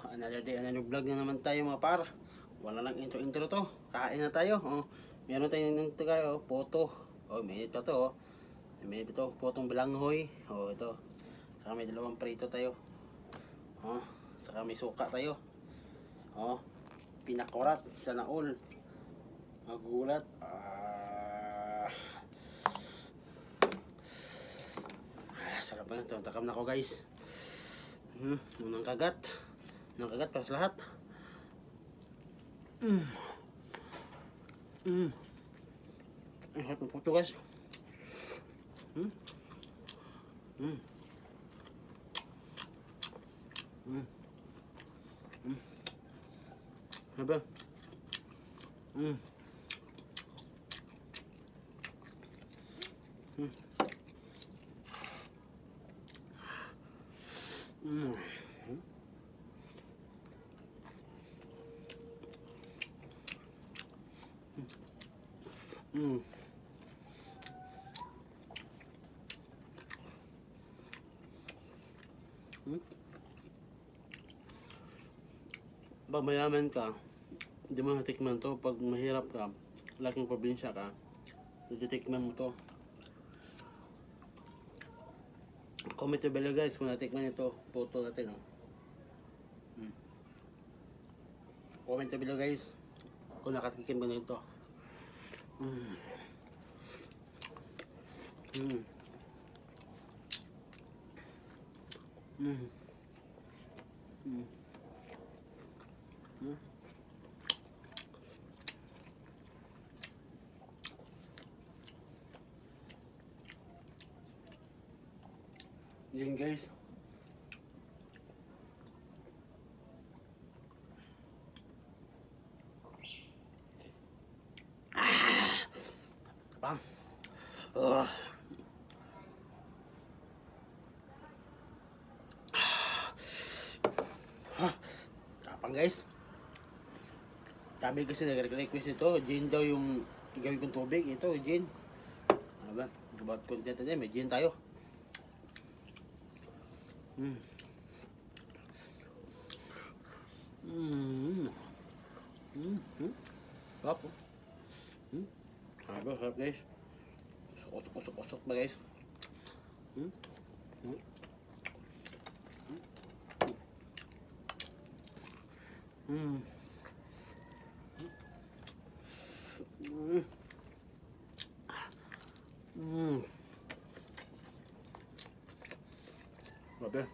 Another day, another vlog na naman tayo mga par. Wala lang intro to. Kain na tayo. Meron tayong ng taga poto. May ito to. May ito potong balanghoy. Ito. Saka may dalawang prito tayo. Saka may suka tayo. Pinakurat sa naol. Magulat. Sarap na ito. Takam na ako guys. Unang kagat. Unang kagat para sa lahat. Ay, harap ng puto guys. Haba. Pag mayaman ka, hindi mo natikman to. Pag mahirap ka, laking probinsya ka, natitikman mo to. Comment below guys kung natikman ito, photo natin. Comment below guys kung nakatikim ka na ito. Yan guys. Tapang. Tapang guys. Sabi kasi nag-request ito, gin daw yung gawin kong tubig. Ito, gin. Ano ba? About content na may gin tayo. Sarap po. Sarap guys. Usok ba guys? Grabe.